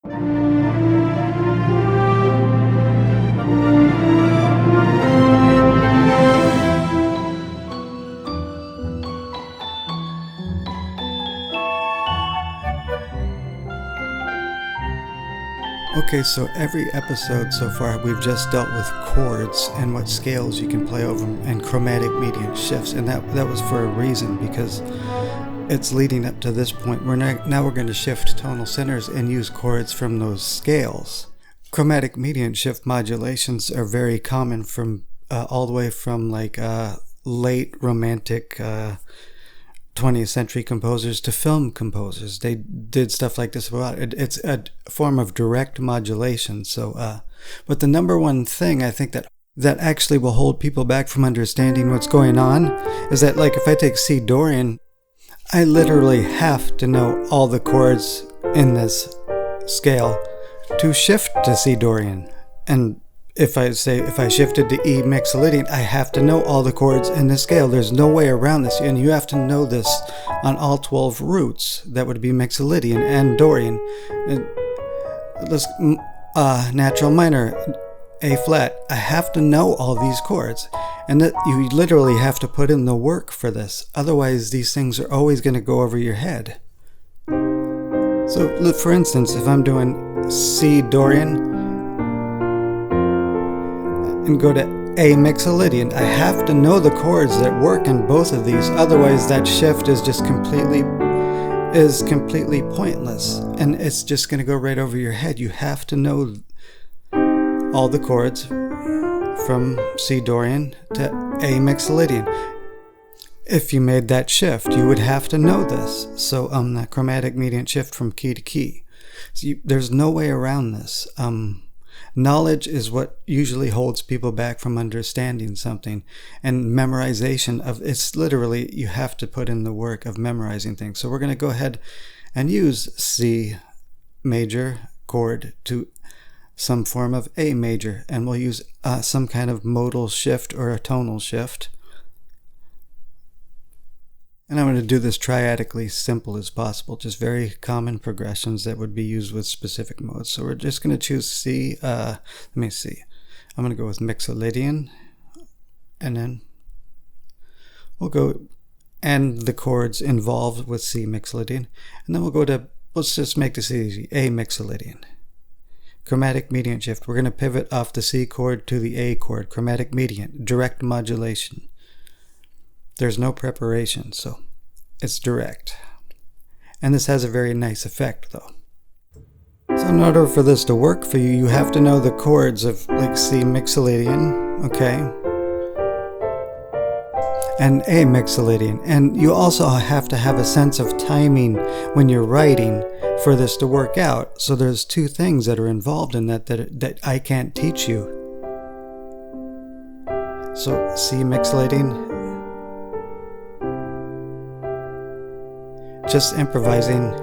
Okay, so every episode so far we've just dealt with chords and what scales you can play over them and chromatic mediant shifts, and that was for a reason, because it's leading up to this point. Now we're going to shift tonal centers and use chords from those scales. Chromatic mediant shift modulations are very common from all the way from like late romantic 20th century composers to film composers. They did stuff like this a lot. It's a form of direct modulation. So, but the number one thing I think that actually will hold people back from understanding what's going on is that, like, if I take C Dorian, I literally have to know all the chords in this scale to shift to C Dorian. And if I shifted to E Mixolydian, I have to know all the chords in the scale. There's no way around this, and you have to know this on all 12 roots. That would be Mixolydian and Dorian. Natural minor, A flat. I have to know all these chords, and that you literally have to put in the work for this. Otherwise, these things are always going to go over your head. So, for instance, if I'm doing C Dorian and go to A Mixolydian, I have to know the chords that work in both of these. Otherwise, that shift is just completely pointless, and it's just going to go right over your head. You have to know all the chords from C Dorian to A Mixolydian. If you made that shift, you would have to know this. So the chromatic mediant shift from key to key. So there's no way around this. Knowledge is what usually holds people back from understanding something, and memorization of it's literally, you have to put in the work of memorizing things. So we're going to go ahead and use C major chord to some form of A major, and we'll use some kind of modal shift or a tonal shift. And I'm going to do this triadically simple as possible, just very common progressions that would be used with specific modes. So we're just going to choose C. Let me see. I'm going to go with Mixolydian, and then we'll go and the chords involved with C Mixolydian, and then we'll go to, let's just make this easy, A Mixolydian. Chromatic mediant shift. We're going to pivot off the C chord to the A chord. Chromatic mediant, direct modulation. There's no preparation, so it's direct. And this has a very nice effect, though. So in order for this to work for you, you have to know the chords of, like, C Mixolydian, okay? And A Mixolydian. And you also have to have a sense of timing when you're writing for this to work out. So there's two things that are involved in that I can't teach you. So C Mixolydian, just improvising.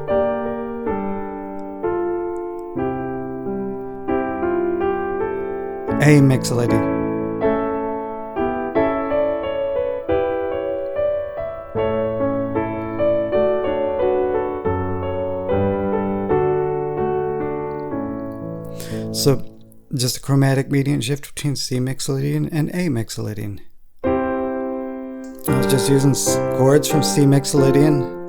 A Mixolydian. So just a chromatic mediant shift between C Mixolydian and A Mixolydian. I was just using chords from C Mixolydian,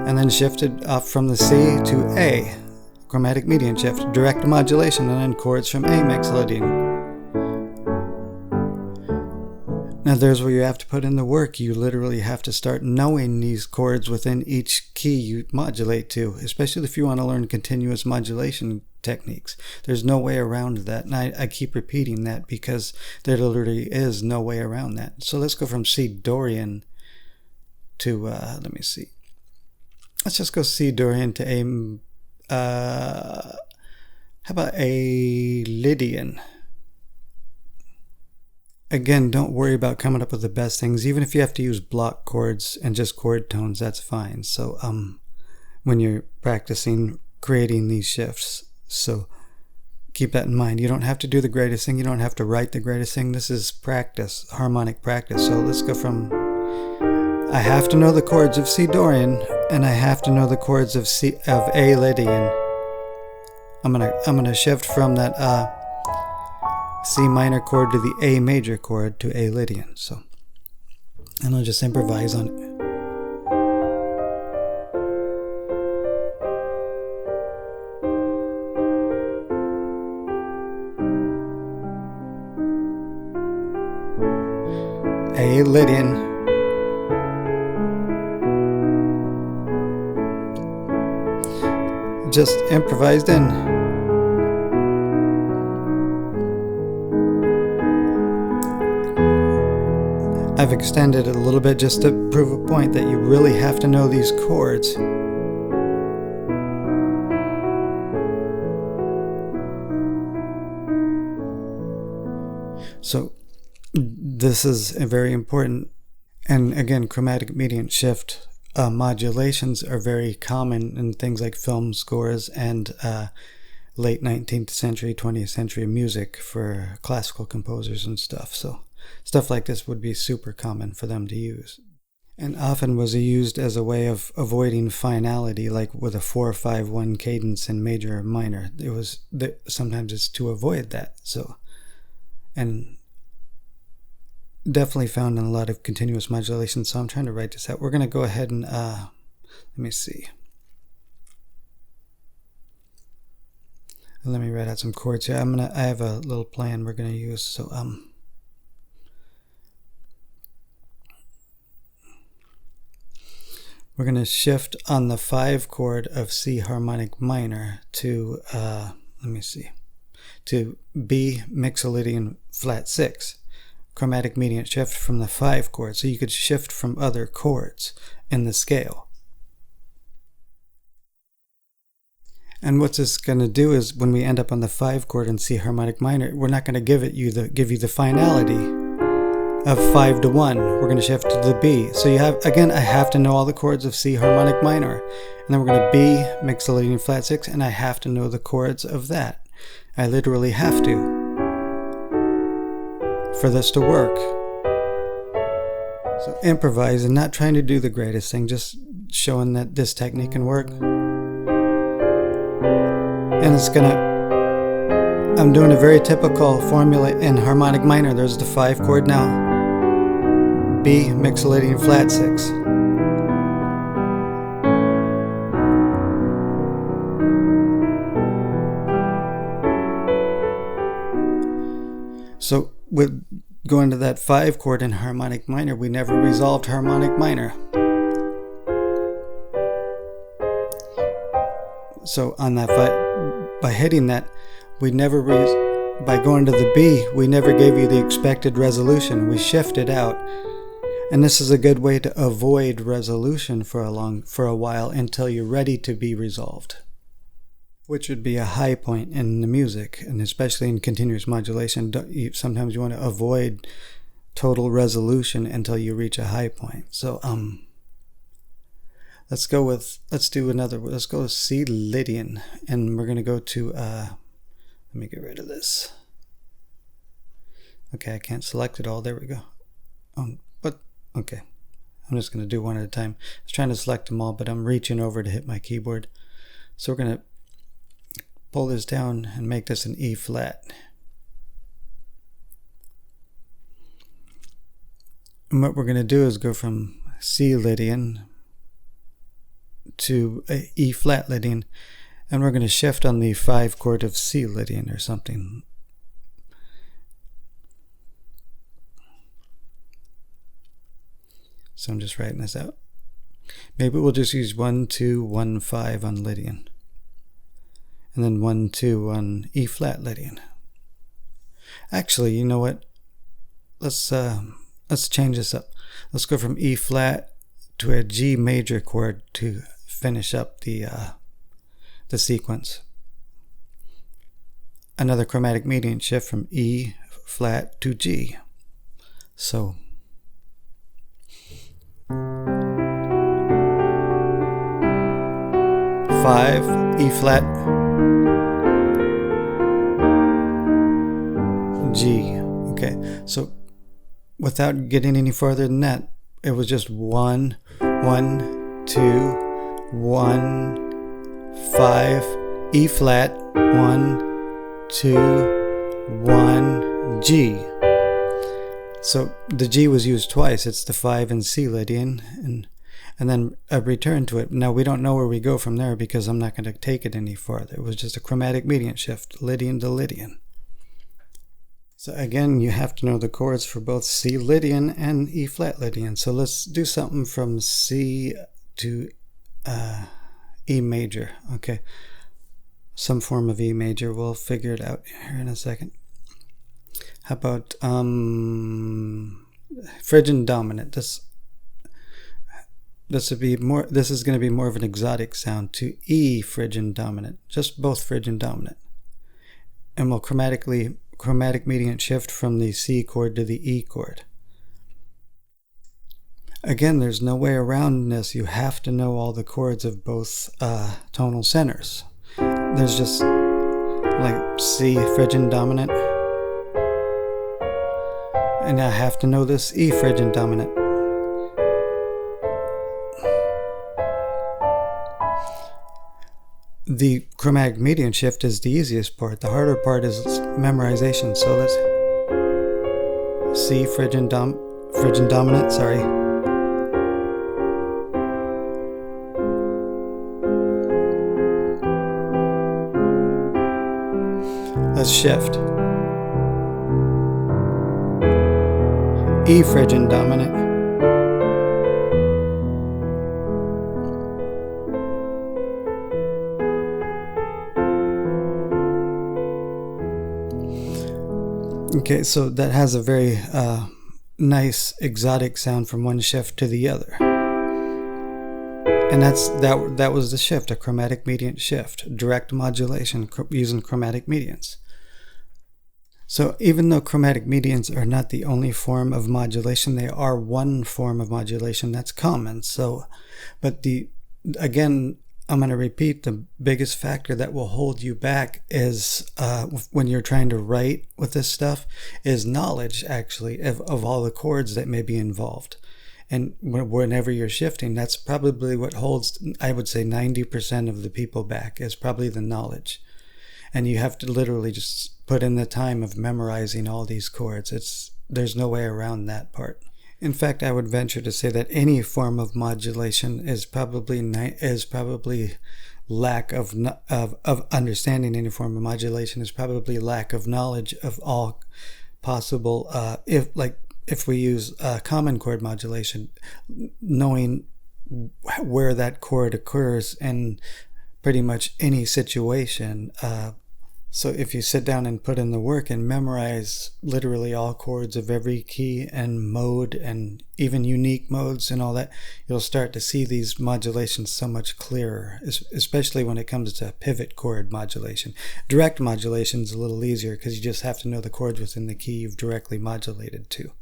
and then shifted off from the C to A. Chromatic mediant shift, direct modulation, and then chords from A Mixolydian. Now there's where you have to put in the work. You literally have to start knowing these chords within each key you modulate to, especially if you want to learn continuous modulation techniques. There's no way around that, and I keep repeating that because there literally is no way around that. So let's go from C Dorian to, let me see. Let's just go C Dorian to A, how about A Lydian? Again, don't worry about coming up with the best things. Even if you have to use block chords and just chord tones, that's fine. So when you're practicing creating these shifts, so keep that in mind. You don't have to do the greatest thing. You don't have to write the greatest thing. This is practice, harmonic practice. So let's go from, I have to know the chords of C Dorian, and I have to know the chords of A Lydian. I'm gonna shift from that C minor chord to the A major chord to A Lydian. So, and I'll just improvise on it. A Lydian, just improvised in. I've extended it a little bit just to prove a point that you really have to know these chords. So this is a very important, and again, chromatic mediant shift modulations are very common in things like film scores and late 19th century, 20th century music for classical composers and stuff. So stuff like this would be super common for them to use, and often was used as a way of avoiding finality, like with a 4-5-1 cadence in major or minor. It was sometimes it's to avoid that. So, and definitely found in a lot of continuous modulation. So I'm trying to write this out. We're going to go ahead and let me see. Let me write out some chords here. I have a little plan we're going to use. So we're going to shift on the 5 chord of C harmonic minor to let me see, to B Mixolydian flat 6. Chromatic mediant shift from the 5 chord, so you could shift from other chords in the scale. And what this is going to do is, when we end up on the 5 chord in C harmonic minor, we're not going to give you the finality of 5 to 1. We're going to shift to the B. So you have, again, I have to know all the chords of C harmonic minor, and then we're going to B Mixolydian flat 6, and I have to know the chords of that. I literally have to, for this to work. So improvise and not trying to do the greatest thing, just showing that this technique can work. And it's gonna, I'm doing a very typical formula in harmonic minor. There's the 5 chord now. B Mixolydian flat 6. So with going to that 5 chord in harmonic minor, we never resolved harmonic minor. So on that 5, by hitting that, we never by going to the B, we never gave you the expected resolution. We shifted out, and this is a good way to avoid resolution for a while until you're ready to be resolved, which would be a high point in the music, and especially in continuous modulation. Sometimes you want to avoid total resolution until you reach a high point. So let's go with C Lydian, and we're going to go to let me get rid of this. Okay, I can't select it all. There we go. But okay, I'm just going to do one at a time. I was trying to select them all, but I'm reaching over to hit my keyboard. So we're going to pull this down and make this an E flat. And what we're going to do is go from C Lydian to E flat Lydian, and we're going to shift on the 5 chord of C Lydian or something. So I'm just writing this out. Maybe we'll just use 1 2 1 5 on Lydian, and then 1 2 on E flat Lydian. Actually, you know what? Let's change this up. Let's go from E flat to a G major chord to finish up the sequence. Another chromatic mediant shift from E flat to G. So 5 E flat G. Okay, so without getting any further than that, it was just 1 1 2 1 5 E flat, 1, 2, 1, G. So the G was used twice. It's the 5 and C Lydian, and then a return to it. Now we don't know where we go from there because I'm not going to take it any farther. It was just a chromatic mediant shift, Lydian to Lydian. So again, you have to know the chords for both C Lydian and E flat Lydian. So let's do something from C to E major. Okay, some form of E major. We'll figure it out here in a second. How about Phrygian dominant? This would be more. This is going to be more of an exotic sound to E Phrygian dominant. Just both Phrygian dominant, and we'll chromatic mediant shift from the C chord to the E chord. Again, there's no way around this. You have to know all the chords of both tonal centers. There's just like C Phrygian dominant, and I have to know this E Phrygian dominant. The chromatic mediant shift is the easiest part. The harder part is memorization. So let's C Phrygian dominant, sorry. Let's shift. E Phrygian dominant. Okay, so that has a very nice exotic sound from one shift to the other. And that was the shift, a chromatic mediant shift, direct modulation using chromatic mediants. So even though chromatic mediants are not the only form of modulation, they are one form of modulation that's common. So, but again, I'm going to repeat, the biggest factor that will hold you back is when you're trying to write with this stuff is knowledge, actually, of all the chords that may be involved. And whenever you're shifting, that's probably what holds, I would say, 90% of the people back is probably the knowledge. And you have to literally just put in the time of memorizing all these chords. There's no way around that part. In fact, I would venture to say that any form of modulation is probably lack of understanding. Any form of modulation is probably lack of knowledge of all possible. If we use common chord modulation, knowing where that chord occurs in pretty much any situation. So if you sit down and put in the work and memorize literally all chords of every key and mode and even unique modes and all that, you'll start to see these modulations so much clearer, especially when it comes to pivot chord modulation. Direct modulation is a little easier because you just have to know the chords within the key you've directly modulated to.